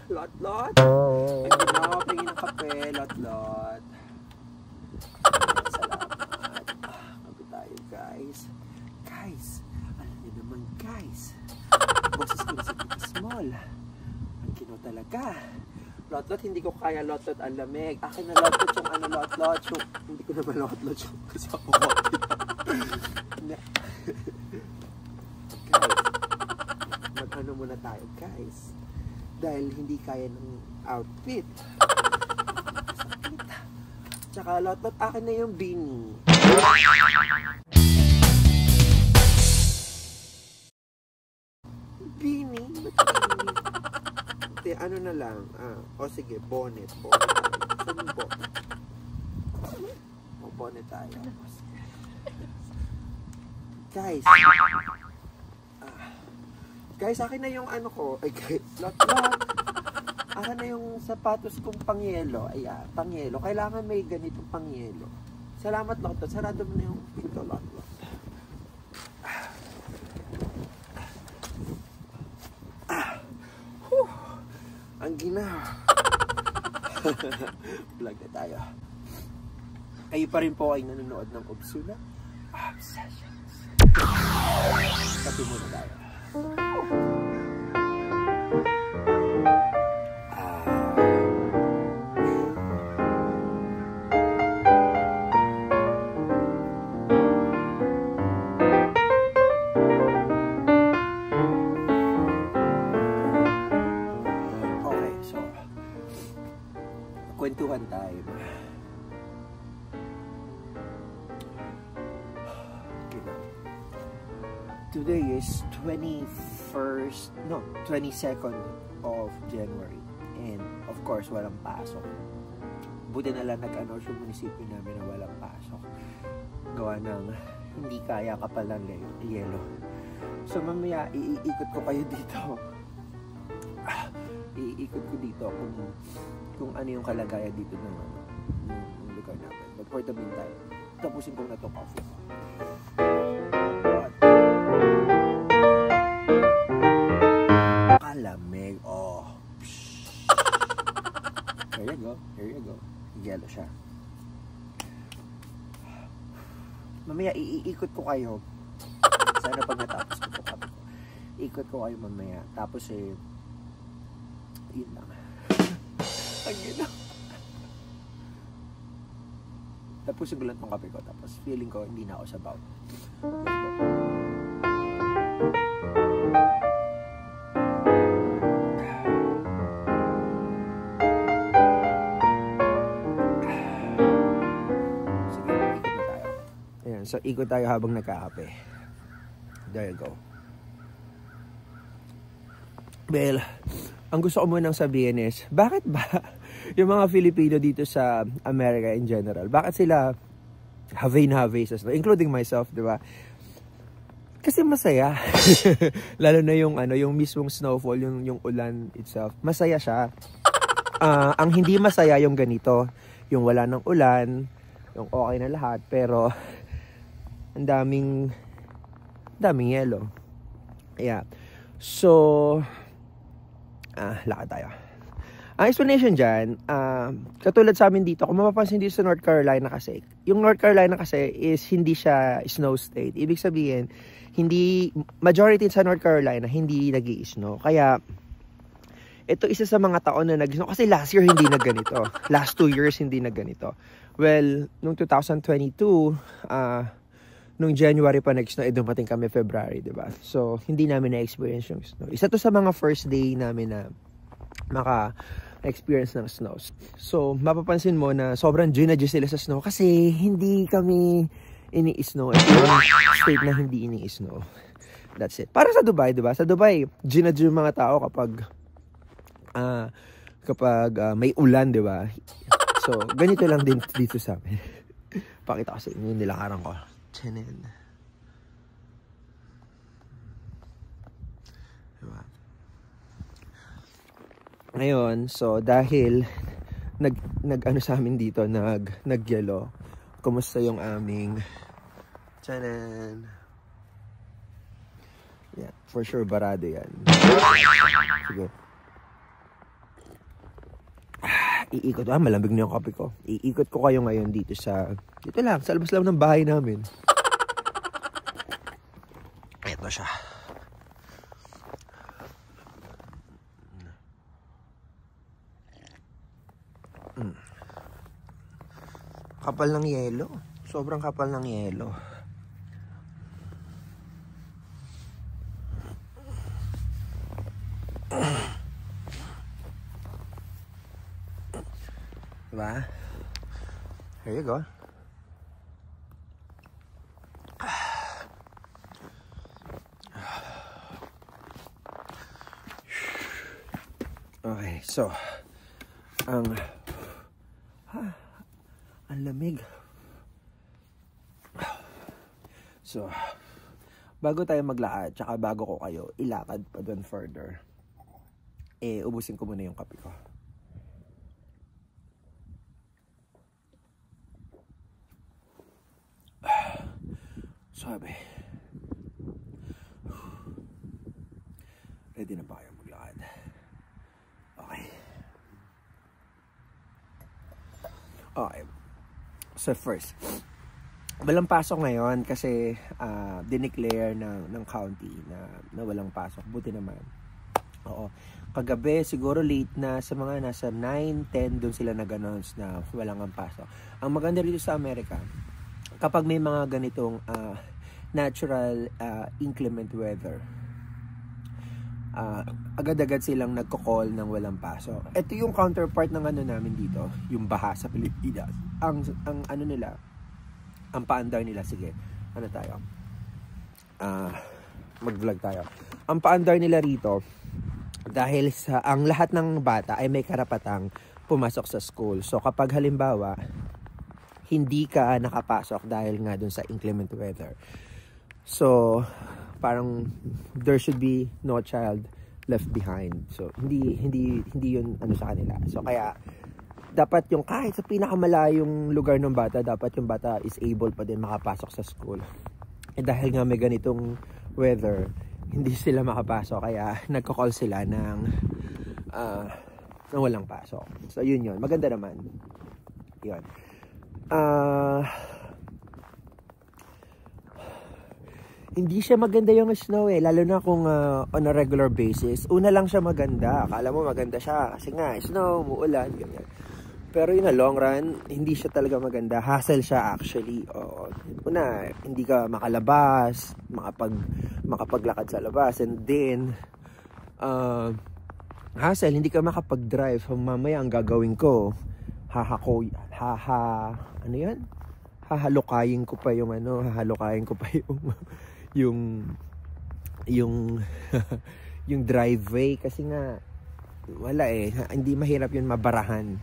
Lot-lot. Pagkinawa, pingin ng kape, lot-lot. Salamat. Kape tayo, guys. Guys, alam niyo naman, guys. Boses ko na sa Tita Small. Ang kino talaga. Lot-lot, hindi ko kaya lot-lot ang lamig. Akin na lot-lot yung ano, lot-lot. Hindi ko naman lot-lot yung kasi ako guys, mag-ano muna tayo, guys. Dahil hindi kaya ng outfit. Sakit. Tsaka lot-lot, akin na yung beanie. Beanie? Ba't beanie? Ano na lang? O sige, bonnet. Saan yung bonnet? O, bonnet tayo. Guys, akin na yung ano ko. Ay, lot-lot. Akin na yung sapatos kong pangyelo. Ayan, pangyelo. Kailangan may ganitong pangyelo. Salamat, lot-lot. Sarado mo na yung pinto, lot-lot. Ang ginawa. Vlog na tayo. Kayo pa rin po ay nanonood ng Obsula Obsessions. Kapi muna tayo. Kwentuhan tayo. Today is 22nd of January. And of course, walang pasok. Buti na lang nag-ano yung munisipyo namin na walang pasok. Gawa ng hindi kaya kapal ng yelo. So mamaya, iikot ko kayo dito. Iikot ko dito kung ano yung kalagayan dito ng lugar natin. But for the meantime, tapusin ko na ito coffee. Kalamig. Oh. Here you go. Yelo siya. Mamaya, iikot ko kayo. Sana pag natapos ko ito coffee ko. Ikot ko kayo mamaya. Tapos yun lang. Ang ginawa. Tapusin ko lang itong kape ko. Tapos feeling ko hindi na ako sa bout. Sige, ikot na tayo. Ayan, so ikot tayo habang nagkakape. There you go. Well, ang gusto ko munang sabihin is, bakit ba yung mga Filipino dito sa America in general, bakit sila have sa snow, including myself, di ba? Kasi masaya. Lalo na yung yung mismong snowfall, yung ulan itself, masaya siya. Ang hindi masaya yung ganito, yung wala ng ulan, yung okay na lahat, pero ang daming yelo. Yeah. So, lakad tayo. Ang explanation dyan, katulad sa amin dito, kung mapapansin dito sa North Carolina kasi, yung North Carolina kasi is hindi siya snow state. Ibig sabihin, majority sa North Carolina, hindi nag-i-snow. Kaya, ito isa sa mga taon na nag-snow. Kasi last year, hindi na ganito. Last 2 years, hindi na ganito. Well, nung 2022, nung January pa nag-snow, dumating kami February, diba? So, hindi namin na-experience yung snow. Isa to sa mga first day namin na maka-experience ng snow. So, mapapansin mo na sobrang G sila sa snow kasi hindi kami ini-snow. Ito yung state na hindi ini-snow. That's it. Para sa Dubai, diba? Sa Dubai, G yung mga tao kapag may ulan, diba? So, ganito lang din dito sa amin. Pakita ko sa inyo yung nilakaran ko. Tiyanin. Diba? Ngayon, so dahil nag-ano sa amin dito, nag-yelo. Kumusta yung aming tiyanin? Yeah, for sure barado yan. Sige. Iikot. Malamig na yung kape ko. Iikot ko kayo ngayon dito lang, sa labas lang ng bahay namin. Ito siya. Kapal ng yelo. Sobrang kapal ng yelo. Diba? Here you go. Okay, so ang lamig. So, bago tayo maglakad, tsaka bago ko kayo ilakad pa doon further, ubusin ko muna yung kape ko. Sabi. Ready na ba kayo maglakad? Okay. Okay. So first, walang pasok ngayon kasi dineclare ng county na walang pasok. Buti naman. Oo. Kagabi, siguro late na sa mga nasa 9-10 doon sila nag-announce na walang ang pasok. Ang maganda rito sa Amerika, kapag may mga ganitong natural inclement weather, agad-agad silang nagko-call ng walang pasok. Ito yung counterpart ng ano namin dito, yung baha sa Pilipinas. Ang ano nila, ang paandar nila, sige, ano tayo? Mag-vlog tayo. Ang paandar nila rito, dahil sa ang lahat ng bata ay may karapatang pumasok sa school. So kapag halimbawa, hindi ka nakapasok dahil nga dun sa inclement weather, so parang there should be no child left behind. So hindi yun ano sa kanila. So kaya dapat yung kahit sa pinakamalayong lugar ng bata, dapat yung bata is able pa din makapasok sa school. Dahil nga may ganitong weather, hindi sila makapasok, kaya nagko-call sila ng walang pasok. So yun, maganda naman yun. Hindi siya maganda yung snow lalo na kung on a regular basis. Una lang siya maganda, akala mo maganda siya kasi nga snow, umuulan, ganyan. Pero in a long run, hindi siya talaga maganda. Hassle siya actually. Una, hindi ka makalabas, makapaglakad sa labas, and then hassle, hindi ka makapag-drive. So, mamaya ang gagawin ko, hahalukayin ko pa yung yung driveway kasi nga wala hindi mahirap yun mabarahan.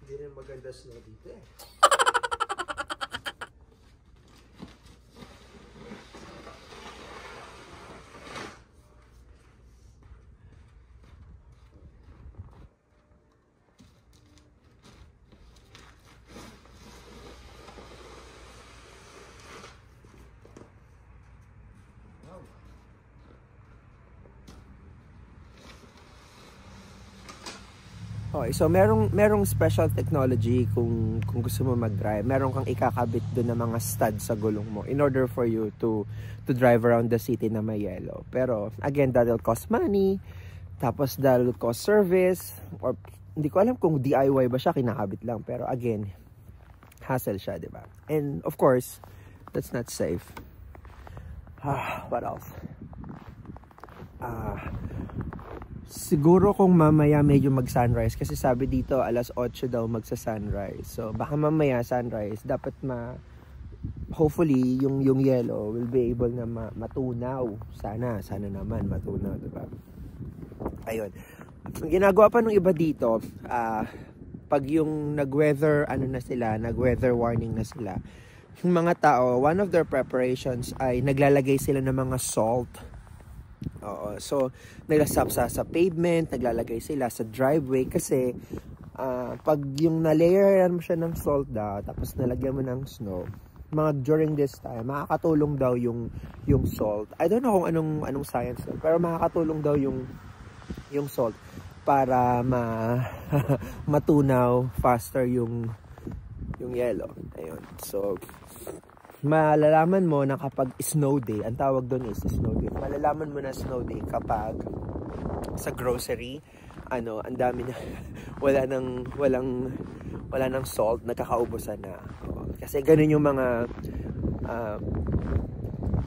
Hindi rin maganda snow dito Okay, so merong special technology kung gusto mo mag-drive. Meron kang ikakabit doon ng mga stud sa gulong mo in order for you to drive around the city na may yellow. Pero again, that will cost money. Tapos that will cost service, or hindi ko alam kung DIY ba siya, kinakabit lang. Pero again, hassle siya, di ba? And of course, that's not safe. What else? Siguro kung mamaya medyo mag-sunrise, kasi sabi dito alas 8 daw magsa-sunrise. So baka mamaya sunrise, dapat hopefully yung yellow will be able na matunaw. Sana naman matunaw, diba? Ayun. Ginagawa pa ng iba dito, pag yung nag-weather nag-weather warning na sila, yung mga tao, one of their preparations ay naglalagay sila ng mga salt. So naglasap sa pavement, naglalagay sila sa driveway kasi pag yung na-layeran mo siya ng salt daw, tapos nalagyan mo ng snow, mga during this time, makakatulong daw yung salt. I don't know kung anong science doon, pero makakatulong daw yung salt para matunaw faster yung yellow. Ayun. So, malalaman mo na kapag snow day, ang tawag doon is snow day. Malalaman mo na snow day kapag sa grocery, ang dami na wala nang salt, nagkakaubusan na. Kasi ganun yung mga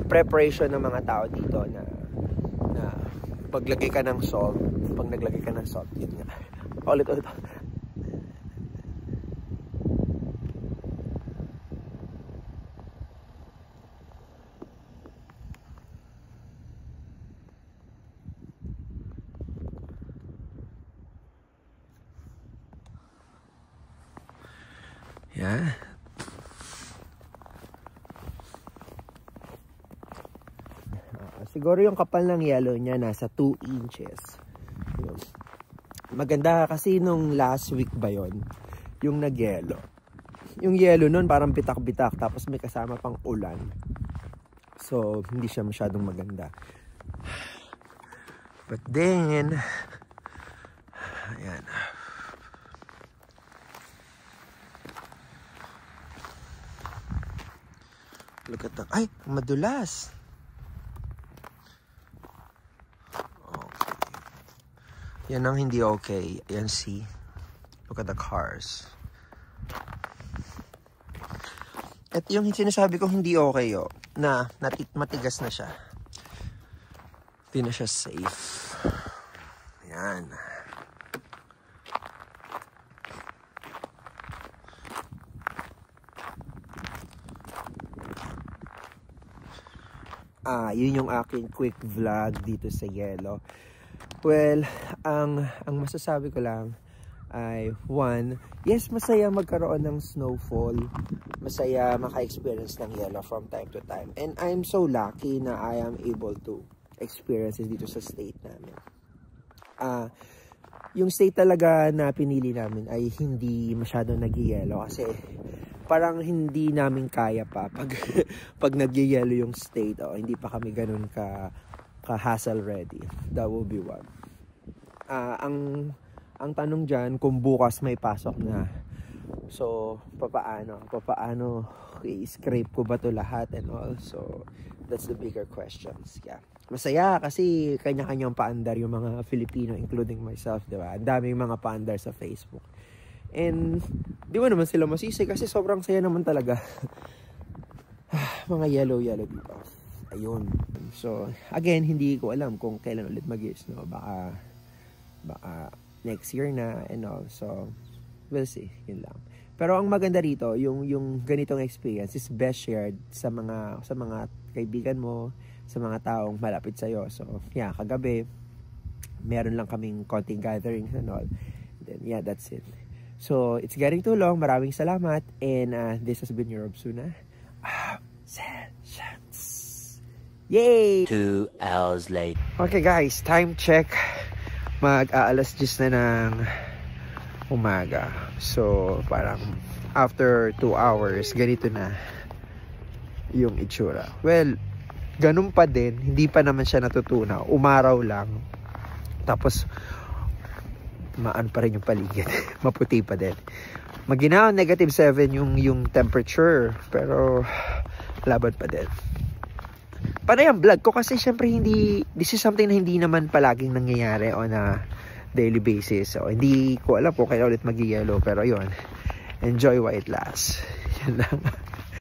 preparation ng mga tao dito na paglagay ka ng salt, pag naglagay ka ng salt, yun nga. Ulit. Yeah. Siguro yung kapal ng yellow niya nasa 2 inches. Yun. Maganda kasi nung last week ba yon yung nag-yellow. Yung yellow nun parang bitak-bitak tapos may kasama pang ulan. So, hindi siya masyadong maganda. But then, ayan. Look at that. Ay, madulas. Okay. Yan ang hindi okay. Ayan, see. Look at the cars. At yung sinasabi ko hindi okay, na matigas na siya. Hindi na siya safe. Ayan. Yun yung aking quick vlog dito sa yellow. Well, ang masasabi ko lang ay, one, yes, masaya magkaroon ng snowfall. Masaya maka-experience ng yellow from time to time. And I'm so lucky na I am able to experience it dito sa state namin. Yung state talaga na pinili namin ay hindi masyadong nag-yellow kasi parang hindi namin kaya pa pag nag-yellow yung state, hindi pa kami ganun ka-hassle ready. That will be one. Ang tanong dyan, kung bukas may pasok na, so papaano i-scrape ko ba to lahat and all. So that's the bigger questions. Yeah. Masaya kasi kanya-kanyang paandar yung mga Filipino, including myself, diba? Ang daming mga paandar sa Facebook. And di mo naman sila masisi kasi sobrang saya naman talaga. Mga yellow dito. Ayun. So again, hindi ko alam kung kailan ulit mag-snow. Baka next year na and all. So we'll see. Yun lang. Pero ang maganda rito, yung ganitong experience is best shared sa mga kaibigan mo, sa mga taong malapit sa'yo. So, yeah, kagabi, meron lang kaming konting gatherings and all. Then, yeah, that's it. So, it's getting too long. Maraming salamat. And this has been your Robsuna. Yay! 2 hours late. Okay, guys. Time check. Mag-aalas 10 na ng umaga. So, parang after 2 hours, ganito na yung itsura. Well, ganun pa din. Hindi pa naman siya natutunaw. Umaraw lang. Tapos, maan pa rin yung paligid. Maputi pa din. Maginaw, -7 yung temperature. Pero, laban pa din. Panay ang vlog ko kasi syempre this is something na hindi naman palaging nangyayari on a daily basis. So, hindi ko alam kung kailan ulit mag-yellow. Pero yun, enjoy while it lasts. Yan lang.